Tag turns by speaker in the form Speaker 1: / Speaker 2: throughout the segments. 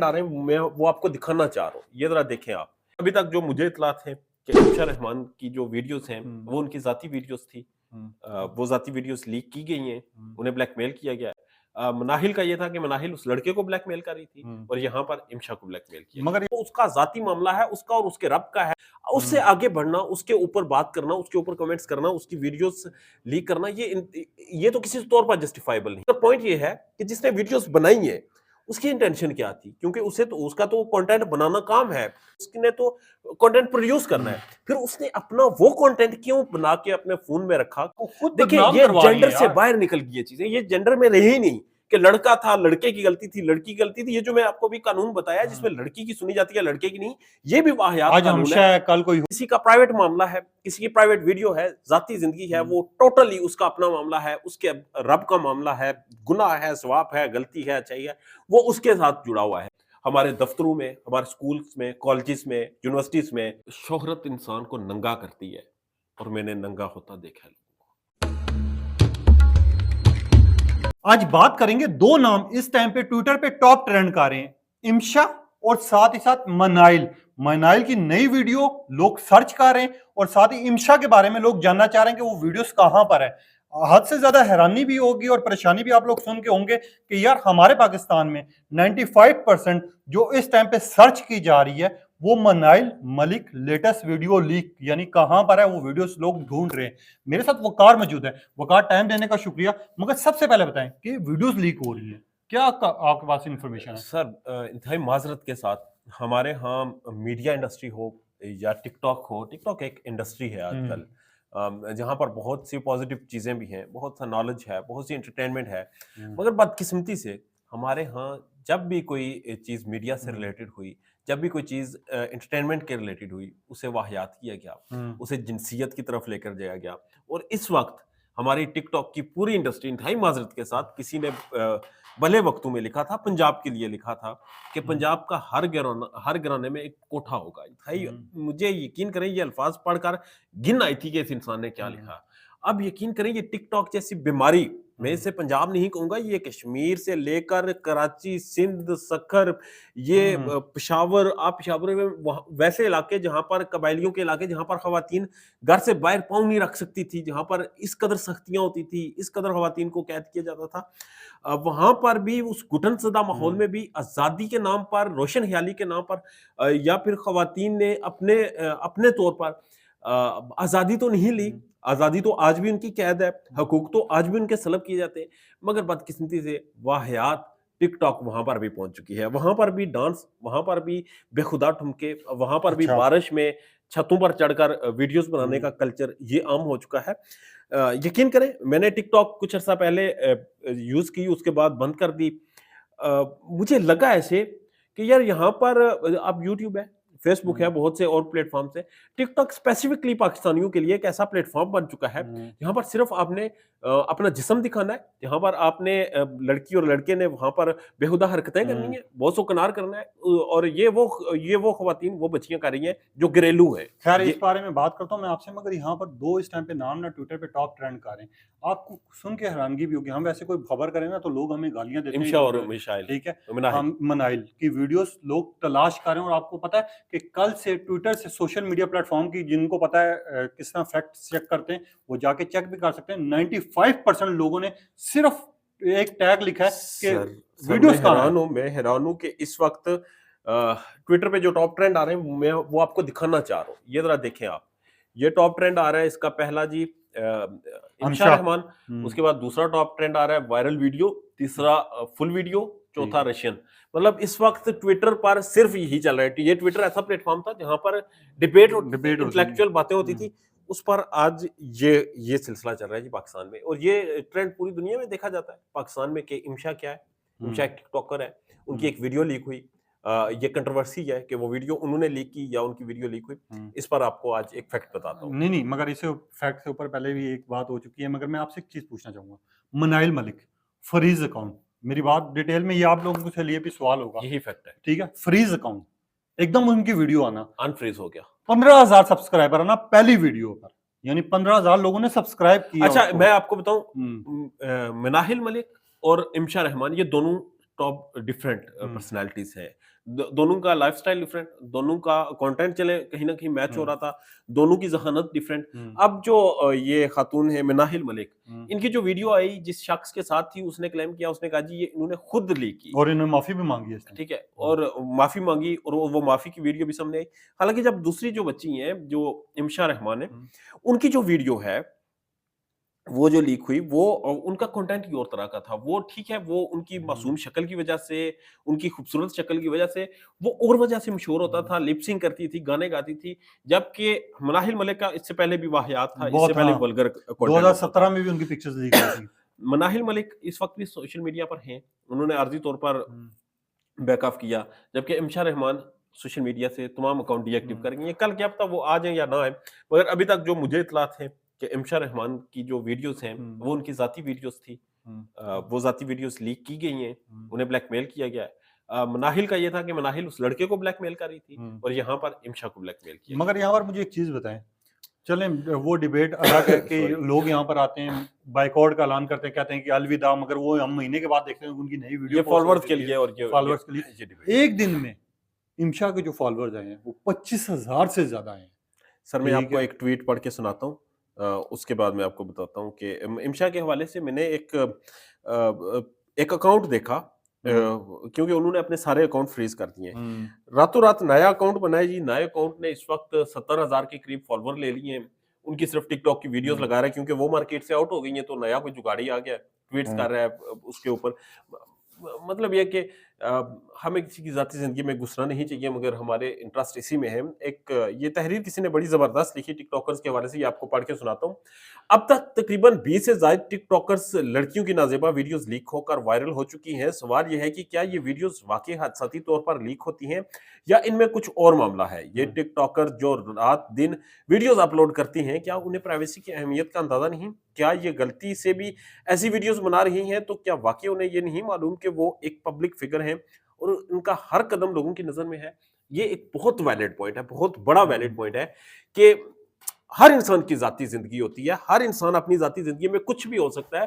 Speaker 1: आ रहे हैं मैं वो आपको दिखाना चाह रहा हूँ। ये ज़रा देखें आप। अभी तक जो मुझे इत्तलात है कि इंशा रहमान की जो वीडियोज़ हैं वो उनकी ज़ाती वीडियोज़ थी। वो ज़ाती वीडियोज़ लीक की गई हैं, उन्हें ब्लैकमेल किया गया है। मनाहिल का ये था कि मनाहिल उस लड़के को ब्लैकमेल कर रही थी और यहाँ पर इंशा को ब्लैकमेल किया
Speaker 2: मगर
Speaker 1: गया। तो उसका ज़ाती मामला है, उसका और उसके रब का है। उससे आगे बढ़ना, उसके ऊपर बात करना, उसके ऊपर कमेंट्स करना, उसकी वीडियोज़ लीक करना ये तो किसी तौर पर जस्टिफाइबल नहीं। तो पॉइंट ये है कि जिसने वीडियोज़ बनाई हैं उसकी इंटेंशन क्या थी? क्योंकि उसे तो उसका तो कंटेंट बनाना काम है, उसने तो कंटेंट प्रोड्यूस करना है। फिर उसने अपना वो कंटेंट क्यों बना के अपने फोन में रखा?
Speaker 2: वो खुद
Speaker 1: देखिए
Speaker 2: बदनाम
Speaker 1: ये
Speaker 2: करवा रही
Speaker 1: जेंडर
Speaker 2: है
Speaker 1: से
Speaker 2: यार।
Speaker 1: बाहर निकल गई ये चीजें, ये जेंडर में रही ही नहीं कि लड़का था, लड़के की गलती थी, लड़की की गलती थी। ये जो मैं आपको भी कानून बताया जिसमें लड़की की सुनी जाती है, लड़के की नहीं, ये भी वाहियात
Speaker 2: आज
Speaker 1: कानून
Speaker 2: हमशा
Speaker 1: है।
Speaker 2: है, कल कोई
Speaker 1: किसी का प्राइवेट मामला है, किसी की प्राइवेट वीडियो है, जाती जिंदगी है, वो टोटली उसका अपना मामला है, उसके रब का मामला है, गुनाह है, सवाब है, गलती है, अच्छाई है, वो उसके साथ जुड़ा हुआ है। हमारे दफ्तरों में, हमारे स्कूल्स में, कॉलेजेस में, यूनिवर्सिटीज में शोहरत इंसान को नंगा करती है और मैंने नंगा होता देखा है।
Speaker 2: आज बात करेंगे दो नाम इस टाइम पे ट्विटर पे टॉप ट्रेंड कर रहे हैं, इम्शा और साथ ही साथ मनाइल। मनाइल की नई वीडियो लोग सर्च कर रहे हैं और साथ ही इम्शा के बारे में लोग जानना चाह रहे हैं कि वो वीडियोस कहां पर है। हद से ज्यादा हैरानी भी होगी और परेशानी भी आप लोग सुन के होंगे कि यार हमारे पाकिस्तान में 95% जो इस टाइम पे सर्च की जा रही है वो मनाइल मलिक लेटेस्ट वीडियो लीक, यानी कहां पर है वो वीडियोस लोग ढूंढ रहे हैं। मेरे साथ वकार मौजूद है। वकार, टाइम देने का शुक्रिया। मगर सबसे पहले बताएं कि वीडियोस लीक हो रही है, क्या आपके पास इंफॉर्मेशन है?
Speaker 1: सर इंतहाई माजरत के साथ हमारे यहाँ मीडिया इंडस्ट्री हो या टिकटॉक हो, टिकटॉक एक इंडस्ट्री है आजकल जहाँ पर बहुत सी पॉजिटिव चीज़ें भी हैं, बहुत सा नॉलेज है, बहुत सी एंटरटेनमेंट है। मगर बदकिस्मती से हमारे यहाँ जब भी कोई चीज़ मीडिया से रिलेटेड हुई, जब भी कोई चीज़ एंटरटेनमेंट के रिलेटेड हुई, उसे वाहियात किया गया, उसे जिनसियत की तरफ लेकर जाया गया। और इस वक्त हमारी टिकटॉक की पूरी इंडस्ट्री इंतहाई माजरत के साथ किसी ने भले वक्तों में लिखा था, पंजाब के लिए लिखा था कि पंजाब का हर घराने में एक कोठा होगा। भाई मुझे यकीन करें ये अल्फाज पढ़कर घिन आई थी कि इस इंसान ने क्या लिखा। अब यकीन करें ये टिकटॉक जैसी बीमारी, मैं इसे पंजाब नहीं कहूंगा, ये कश्मीर से लेकर कराची, सिंध, सखर, ये पेशावर, आप पेशावर में वैसे इलाके जहां पर कबायलियों के इलाके जहां पर खवातीन घर से बाहर पाँव नहीं रख सकती थी, जहां पर इस कदर सख्तियां होती थी, इस कदर खवातीन को कैद किया जाता था, वहां पर भी उस घुटनसदा माहौल में भी आजादी के नाम पर, रोशन ख्याली के नाम पर या फिर खवातीन ने अपने तौर पर आजादी तो नहीं ली, आजादी तो आज भी उनकी कैद है, हकूक तो आज भी उनके सलब किए जाते हैं। मगर बदकिस्मती से वाहियात टिकटॉक वहां पर भी पहुंच चुकी है, वहां पर भी डांस, वहां पर भी बेखुदा ठुमके, वहां पर भी
Speaker 2: अच्छा।
Speaker 1: बारिश में छतों पर चढ़कर वीडियोस बनाने का कल्चर ये आम हो चुका है। यकीन करें मैंने टिकटॉक कुछ अर्सा पहले यूज की, उसके बाद बंद कर दी। मुझे लगा ऐसे कि यार यहाँ पर अब यूट्यूब है, फेसबुक है, बहुत से और प्लेटफॉर्म्स है, टिकटॉक स्पेसिफिकली पाकिस्तानियों के लिए एक ऐसा प्लेटफॉर्म बन चुका है यहाँ पर सिर्फ आपने अपना जिस्म दिखाना है, यहाँ पर आपने लड़की और लड़के ने वहां पर बेहुदा हरकतें करनी है, बहुत सो कनार करना है, और ये वो खवातीन, वो बच्चियां कर रही हैं जो घरेलू है।
Speaker 2: खैर इस बारे में बात करता हूँ मैं आपसे, मगर यहाँ पर दो इस टाइम पे नाम ना ट्विटर पे टॉप ट्रेंड कर रहे हैं। आपको सुन के हैरानगी भी होगी। हम वैसे कोई खबर करें ना तो लोग हमें गालियां देते
Speaker 1: इमशा और
Speaker 2: हैं,
Speaker 1: मिशाइल,
Speaker 2: ठीक है,
Speaker 1: मनाहिल।
Speaker 2: हम मनाइल की वीडियोस लोग तलाश कर रहे हैं। और आपको पता है कि कल से ट्विटर से सोशल मीडिया प्लेटफॉर्म की, जिनको पता है किस तरह फैक्ट चेक करते हैं, वो जाके चेक भी कर सकते हैं। 95% लोगों ने सिर्फ एक टैग लिखा है कि वीडियोस कहाँ है।
Speaker 1: मैं हैरान हूं कि इस वक्त ट्विटर पे जो टॉप ट्रेंड आ रहे हैं मैं वो आपको दिखाना चाह रहा हूँ। ये जरा देखें आप, ये टॉप ट्रेंड आ रहा है, इसका पहला जी इंशा रहमान, उसके बाद दूसरा टॉप ट्रेंड आ रहा है वायरल वीडियो, तीसरा फुल वीडियो, चौथा रशियन। मतलब इस वक्त ट्विटर पर सिर्फ यही चल रहा है। ये ट्विटर ऐसा प्लेटफॉर्म था जहां पर डिबेट इंटेलेक्चुअल बातें होती थी, उस पर आज ये सिलसिला चल रहा है जी पाकिस्तान में। और ये ट्रेंड पूरी दुनिया में देखा जाता है पाकिस्तान में कि इमशा क्या है। इमशा एक टिकटॉकर है, उनकी एक वीडियो लीक हुई, ये कंट्रोवर्सी है कि वो वीडियो उन्होंने लीक की या उनकी वीडियो लीक हुई। इस पर आपको आज एक फैक्ट बताता हूँ।
Speaker 2: नहीं, मगर इसे फैक्ट के ऊपर पहले भी एक बात हो चुकी है, मगर मैं आपसे एक चीज पूछना चाहूंगा। मनाइल मलिक फ्रीज अकाउंट, मेरी बात डिटेल में, ये आप लोगों के लिए भी सवाल होगा,
Speaker 1: यही फैक्ट है,
Speaker 2: ठीक है। फ्रीज अकाउंट, एकदम उनकी वीडियो आना,
Speaker 1: अनफ्रीज हो गया,
Speaker 2: 15,000 सब्सक्राइबर आना पहली वीडियो पर, यानी 15,000 लोगों ने सब्सक्राइब किया।
Speaker 1: अच्छा मैं आपको बताऊं, मनाहिल मलिक और इमशा रहमान ये दोनों टॉप डिफरेंट पर्सनालिटीज है। दोनों का लाइफस्टाइल डिफरेंट, दोनों का कंटेंट चले कहीं ना कहीं मैच हो रहा था, दोनों की जहानत डिफरेंट। अब जो ये खातून है मिनाहिल मलिक, इनकी जो वीडियो आई जिस शख्स के साथ थी, उसने क्लेम किया, उसने कहा जी ये इन्होंने खुद लीक की,
Speaker 2: और इन्होंने माफी भी मांगी है इसने।
Speaker 1: ठीक है, और माफी मांगी और वो माफी की वीडियो भी सामने आई। हालांकि जब दूसरी जो बच्ची हैं जो इम्शा रहमान है, उनकी जो वीडियो है वो जो लीक हुई, वो उनका कंटेंट ही और तरह का था। वो ठीक है, वो उनकी मासूम शक्ल की वजह से, उनकी खूबसूरत शक्ल की वजह से वो और वजह से मशहूर होता था, लिप सिंक करती थी, गाने गाती थी। जबकि मनाहिल मलिक का इससे पहले भी वाहियात था, इससे
Speaker 2: बहुत,
Speaker 1: पहले
Speaker 2: हाँ,
Speaker 1: वल्गर कंटेंट होता
Speaker 2: 2017
Speaker 1: था।
Speaker 2: में भी उनकी पिक्चर्स लीक हुई थी।
Speaker 1: मनाहिल मलिक इस वक्त भी सोशल मीडिया पर हैं, उन्होंने आर्जी तौर पर बैक ऑफ किया, जबकि इम्शा रहमान सोशल मीडिया से तमाम अकाउंट डीएक्टिव कर गई हैं। कल क्या पता वो आ जाएं या ना आए, मगर अभी तक जो मुझे इतलात है कि इम्शा रहमान की जो वीडियोस हैं वो उनकी जाती वीडियोस थी। वो जाती वीडियोस लीक की गई हैं, उन्हें ब्लैकमेल किया गया है। मनाहिल का ये था कि मनाहिल उस लड़के को ब्लैकमेल कर रही थी और यहाँ पर इम्शा को ब्लैकमेल किया
Speaker 2: मगर
Speaker 1: गया।
Speaker 2: यहाँ पर मुझे एक चीज बताएं, चलें वो डिबेट अलग है कि
Speaker 1: Sorry.
Speaker 2: लोग यहाँ पर आते हैं, बाइकआउट का ऐलान करते हैं, कहते हैं कि अलविदा, मगर वो हम महीने के बाद देखते हैं उनकी नई वीडियो
Speaker 1: ये
Speaker 2: पोस्ट हो
Speaker 1: फॉलोअर्स के
Speaker 2: जाती है,
Speaker 1: लिए और
Speaker 2: फॉलोअर्स के लिए।
Speaker 1: ये debate।
Speaker 2: एक दिन में इम्शा के जो फॉलोअर्स आए हैं वो 25,000 से ज्यादा हैं।
Speaker 1: सर मैं
Speaker 2: ठीक
Speaker 1: आपको
Speaker 2: है।
Speaker 1: एक ट्वीट पढ़ के सुनाता हूँ, उसके बाद मैं आपको बताता हूँ कि इम्शा के हवाले से मैंने एक अकाउंट देखा, क्योंकि उन्होंने अपने सारे अकाउंट फ्रीज कर दिए हैं। रातों रात नया अकाउंट बनाया जी, नए अकाउंट ने इस वक्त 70,000 के करीब फॉलोअर ले लिए हैं। उनकी सिर्फ टिकटॉक की वीडियोस लगा रहा है, क्योंकि वो मार्केट से आउट हो गई हैं, तो नया कोई जुगाड़ी आ गया, ट्वीट्स कर रहा है उसके ऊपर। मतलब ये कि हमें किसी की जाती जिंदगी में घुसना नहीं चाहिए, मगर हमारे इंटरेस्ट इसी में है। एक ये तहरीर किसी ने बड़ी जबरदस्त लिखी टिकटॉकर्स के हवाले से, ये आपको पढ़ के सुनाता हूँ। अब तक तकरीबन 20 से ज्यादा टिकटॉकर्स लड़कियों की नाजेबा वीडियोस लीक होकर वायरल हो चुकी हैं। सवाल यह है कि क्या ये वीडियोस वाकई हादसाती तौर पर लीक होती हैं या इनमें कुछ और मामला है। ये टिकटॉकर जो रात दिन वीडियोस अपलोड करती हैं, क्या उन्हें प्राइवेसी की अहमियत का अंदाजा नहीं? क्या ये गलती से भी ऐसी वीडियोस बना रही हैं? तो क्या वाकई उन्हें ये नहीं मालूम कि वो एक पब्लिक फिगर हैं और उनका हर कदम लोगों की नजर में है? ये एक बहुत वैलिड पॉइंट है, बहुत बड़ा वैलिड पॉइंट है कि हर इंसान की जाती जिंदगी होती है, हर इंसान अपनी जाती जिंदगी में कुछ भी हो सकता है।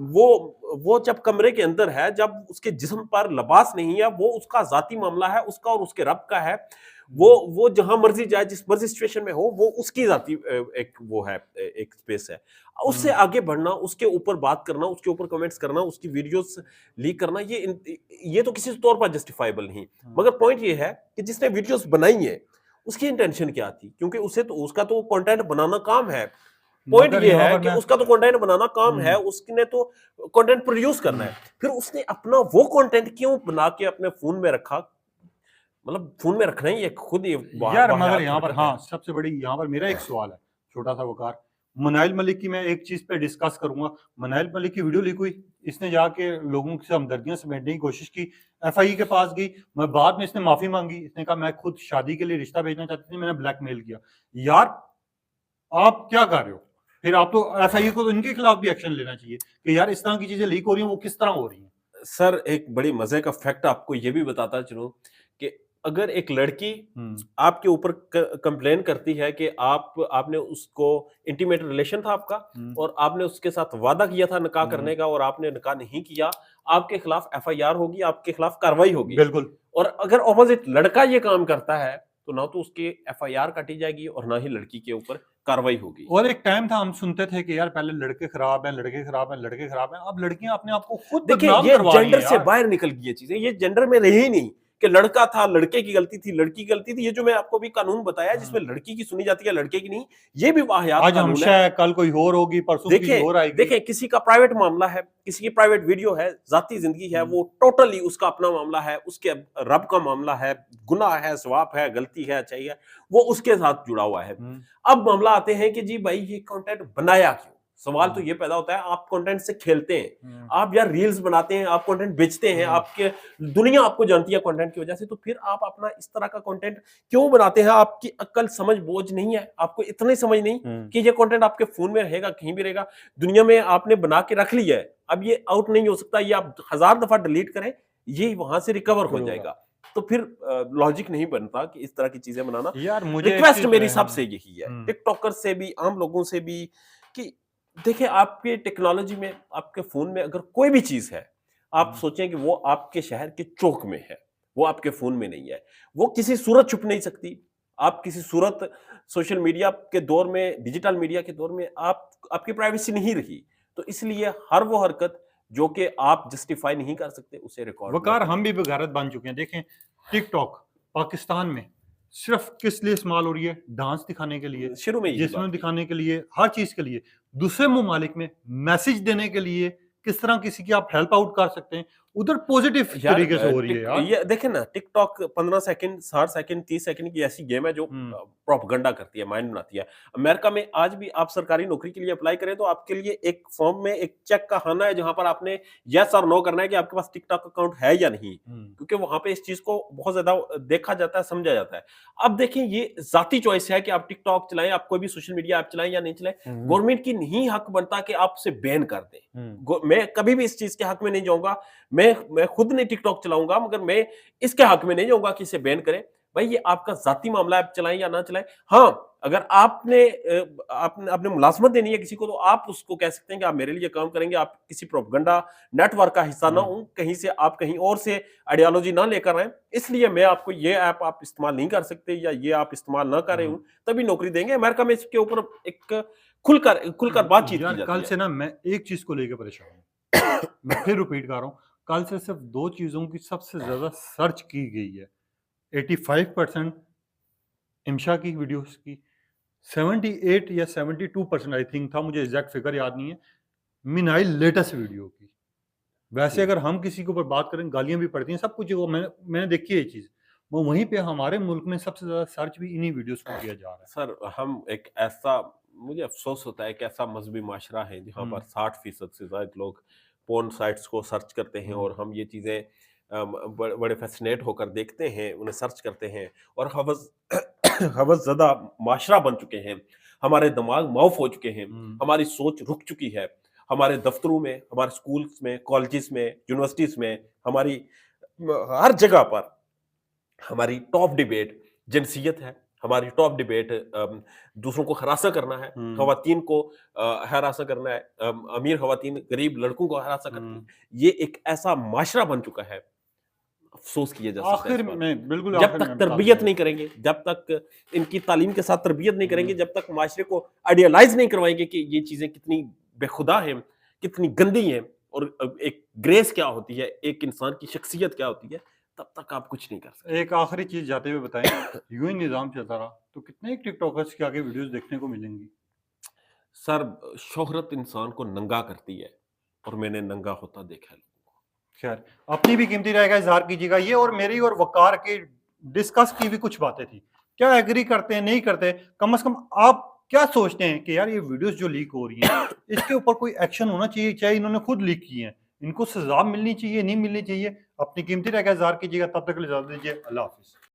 Speaker 1: वो जब कमरे के अंदर है, जब उसके जिस्म पर लिबास नहीं है, वो उसका जाती मामला है, उसका और उसके रब का है। वो जहां मर्जी जाए, जिस मर्जी सिचुएशन में हो, वो उसकी जाती एक वो है, एक स्पेस है। उससे आगे बढ़ना, उसके ऊपर बात करना, उसके ऊपर कमेंट्स करना, उसकी वीडियोस लीक करना, ये तो किसी तौर पर जस्टिफाइबल नहीं। मगर पॉइंट ये है कि जिसने वीडियोस बनाई है उसकी इंटेंशन क्या थी, क्योंकि उसे तो उसका तो कंटेंट बनाना काम है। पॉइंट ये है कि उसका तो कंटेंट बनाना काम है, उसने तो कंटेंट प्रोड्यूस करना है। फिर उसने अपना वो कंटेंट क्यों बना के अपने फोन में रखा? मतलब फोन में रखना ही एक खुद ही
Speaker 2: यार, मगर यहाँ पर हाँ, सबसे बड़ी यहाँ पर मेरा एक सवाल है छोटा सा वकार। मनाइल मलिक की मैं एक चीज पे डिस्कस करूंगा। मनाइल मलिक की वीडियो लीक हुई, इसने जाके लोगों से हमदर्दियां समेटने की कोशिश की, एफआई के पास गई, मैं बाद में इसने माफी मांगी, इसने कहा मैं खुद शादी के लिए रिश्ता भेजना चाहती थी, मैंने ब्लैकमेल किया। यार आप क्या कर रहे हो? फिर आप तो एफआई को तो इनके खिलाफ भी एक्शन लेना चाहिए कि यार इस तरह की चीजें लीक हो रही हैं, वो किस तरह हो रही हैं।
Speaker 1: सर एक बड़ी मजे का फैक्ट आपको ये भी बताता चलूं कि अगर एक लड़की आपके ऊपर कंप्लेन करती है कि आपने उसको इंटीमेट रिलेशन था आपका और आपने उसके साथ वादा किया था निकाह करने का और आपने निकाह नहीं किया, आपके खिलाफ एफआईआर होगी, आपके खिलाफ कार्रवाई होगी।
Speaker 2: बिल्कुल।
Speaker 1: और अगर ऑपोजिट लड़का ये काम करता है तो ना तो उसकी एफआईआर काटी जाएगी और ना ही लड़की के ऊपर कार्रवाई होगी।
Speaker 2: और एक टाइम था हम सुनते थे कि यार पहले लड़के खराब हैं, लड़के खराब हैं, लड़के खराब हैं, अब लड़कियां अपने आप को खुद
Speaker 1: देखिए
Speaker 2: बदनाम
Speaker 1: ये
Speaker 2: करवा रही हैं
Speaker 1: जेंडर से
Speaker 2: यार।
Speaker 1: बाहर निकल गई है चीजें, ये जेंडर में रही ही नहीं कि लड़का था, लड़के की गलती थी, लड़की की गलती थी। ये जो मैं आपको भी कानून बताया जिसमें लड़की की सुनी जाती है, लड़के की नहीं, ये भी वाहियात
Speaker 2: आज
Speaker 1: कानून
Speaker 2: हमशा है, कल कोई और होगी, परसों किसी और आएगी।
Speaker 1: देखें किसी का प्राइवेट मामला है, किसी की प्राइवेट वीडियो है, जाती जिंदगी है, वो टोटली उसका अपना मामला है, उसके रब का मामला है, गुनाह है, सवाब है, गलती है, अच्छाई है, वो उसके साथ जुड़ा हुआ है। अब मामला आते हैं कि जी भाई ये कंटेंट बनाया क्यों? सवाल तो ये पैदा होता है, आप कंटेंट से खेलते हैं, आप यार रील्स बनाते हैं, आप कंटेंट बेचते हैं, आपके दुनिया आपको जानती है कंटेंट की वजह से, तो फिर आप अपना इस तरह का कंटेंट क्यों बनाते हैं? आपकी अक्ल समझ बोझ नहीं है, आपको इतनी समझ नहीं कि ये कंटेंट आपके फोन में रहेगा, कहीं भी रहेगा, दुनिया में आपने बना के रख लिया है, अब ये आउट नहीं हो सकता, ये आप 1000 दफा डिलीट करें, ये वहां से रिकवर हो जाएगा। तो फिर लॉजिक नहीं बनता कि इस तरह की चीजें बनाना।
Speaker 2: यार मुझे
Speaker 1: रिक्वेस्ट मेरी सबसे यही है, टिकटॉकर से भी, आम लोगों से भी, कि देखिए आपके टेक्नोलॉजी में, आपके फोन में अगर कोई भी चीज है, आप सोचें कि वो आपके शहर के चौक में है, वो आपके फोन में नहीं है, वो किसी सूरत छुप नहीं सकती। आप किसी सूरत सोशल मीडिया के दौर में, डिजिटल मीडिया के दौर में आप आपकी प्राइवेसी नहीं रही। तो इसलिए हर वो हरकत जो कि आप जस्टिफाई नहीं कर सकते उसे रिकॉर्ड
Speaker 2: वकार हम भी बेगैरत बन चुके हैं। देखें टिकटॉक पाकिस्तान में सिर्फ किस लिए इस्तेमाल हो रही है? डांस दिखाने के लिए,
Speaker 1: शुरू में यही
Speaker 2: जिस्म
Speaker 1: बात थी।
Speaker 2: दिखाने के लिए, हर चीज के लिए। दूसरे ममालिक में मैसेज देने के लिए, किस तरह किसी की आप हेल्प आउट कर सकते हैं, उधर पॉजिटिव
Speaker 1: यार
Speaker 2: तरीके से हो रही है यार।
Speaker 1: ये देखें ना, टिकटॉक 15 सेकंड, 60 सेकंड, 30 सेकंड की ऐसी गेम है जो प्रोपेगेंडा करती है, माइंड बनाती है। अमेरिका में आज भी आप सरकारी नौकरी के लिए अप्लाई करें तो आपके लिए एक फॉर्म में एक चेक का खाना है जहां पर आपने यस और नो करना है कि आपके पास टिकटॉक अकाउंट है या नहीं, क्योंकि वहां पे इस चीज को बहुत ज्यादा देखा जाता है, समझा जाता है। अब देखें, ये जाती चॉइस है कि आप टिकटॉक चलाएं, आप कोई भी सोशल मीडिया ऐप चलाएं या नहीं चलाएं। गवर्नमेंट की नहीं हक बनता कि आप उसे बैन कर दें। मैं कभी भी इस चीज के हक में नहीं जाऊंगा। मैं खुद नहीं टिकटॉक चलाऊंगा, मगर मैं इसके हक में नहीं जाऊंगा कि इसे बैन करें। भाई ये आपका जाती मामला है, आप चलाएं या ना चलाएं। हाँ, अगर आपने मुलाजमत देनी है किसी को, तो आप उसको कह सकते हैं कि आप मेरे लिए काम करेंगे, आप किसी प्रोपेगेंडा नेटवर्क का हिस्सा ना हो, कहीं से आप कहीं और से आइडियोलॉजी ना लेकर आए, इसलिए मैं आपको ये ऐप आप इस्तेमाल नहीं कर सकते या ये आप इस्तेमाल ना कर रहे हो, तभी नौकरी देंगे। अमेरिका में इसके ऊपर एक खुलकर बातचीत की
Speaker 2: यार
Speaker 1: जाती
Speaker 2: कल
Speaker 1: है।
Speaker 2: से ना मैं एक चीज को लेकर परेशान हूँ। मैं फिर रिपीट कर रहा हूँ, कल से सिर्फ दो चीजों की सबसे ज्यादा सर्च की गई है। 85% इमशा की वीडियोस की, 78 या 72% आई थिंक था, मुझे एग्जैक्ट फिगर याद नहीं है, मिनाइल लेटेस्ट वीडियो की। वैसे अगर हम किसी के ऊपर बात करें, गालियां भी पड़ती हैं, सब कुछ, वो मैंने देखी है ये चीज। वो वहीं पे हमारे मुल्क में सबसे ज्यादा सर्च भी इन्हीं वीडियोस को किया जा रहा है।
Speaker 1: सर, हम एक ऐसा, मुझे अफ़सोस होता है कि ऐसा मज़हबी माशरा है जहाँ पर 60% से ज़ायद लोग पोर्न साइट्स को सर्च करते हैं, और हम ये चीज़ें बड़े फ़ैसिनेट होकर देखते हैं, उन्हें सर्च करते हैं, और हवस ज़दा माशरा बन चुके हैं। हमारे दिमाग माउफ हो चुके हैं, हमारी सोच रुक चुकी है। हमारे दफ्तरों में, हमारे स्कूल्स में, कॉलेजेस में, यूनिवर्सिटीज़ में, हमारी हर जगह पर हमारी टॉप डिबेट जिनसियत है। हमारी टॉप डिबेट दूसरों को हरासा करना है, खवातीन को हरासा करना है, अमीर खवातीन गरीब लड़कों को हरासा करती है। ये एक ऐसा माशरा बन चुका है, अफ़सोस किया जा सकता है
Speaker 2: आखिर
Speaker 1: इस बात पे।
Speaker 2: में बिल्कुल
Speaker 1: जब
Speaker 2: आखिर
Speaker 1: तक
Speaker 2: में बता
Speaker 1: तरबियत
Speaker 2: दूं,
Speaker 1: नहीं करेंगे, जब तक इनकी तालीम के साथ तरबियत नहीं करेंगे, जब तक माशरे को आइडियलाइज़ नहीं करवाएँगे कि ये चीज़ें कितनी बेखुदा हैं, कितनी गंदी हैं, और एक ग्रेस क्या होती है, एक इंसान की शख्सियत क्या होती है, तब तक आप कुछ नहीं कर सकते।
Speaker 2: एक आखिरी चीज जाते हुए बताएं, यूं ही निजाम चलता रहा तो कितने टिकटॉकर्स के आगे वीडियोस देखने को मिलेंगी?
Speaker 1: सर, शोहरत इंसान को नंगा करती है, और मैंने नंगा होता देखा है।
Speaker 2: खैर, अपनी भी कीमती राय का इजहार कीजिएगा। ये और मेरी और वकार की डिस्कस की भी कुछ बातें थी, क्या एग्री करते हैं, नहीं करते? कम से कम आप क्या सोचते हैं कि यार ये वीडियोस जो लीक हो रही हैं, इसके ऊपर कोई एक्शन होना चाहिए? चाहे इन्होंने खुद लीक की हैं, इनको सजा मिलनी चाहिए, नहीं मिलनी चाहिए? अपनी कीमती राय का इजहार कीजिएगा। तब तक के लिए इजाजत दीजिए। अल्लाह हाफिज।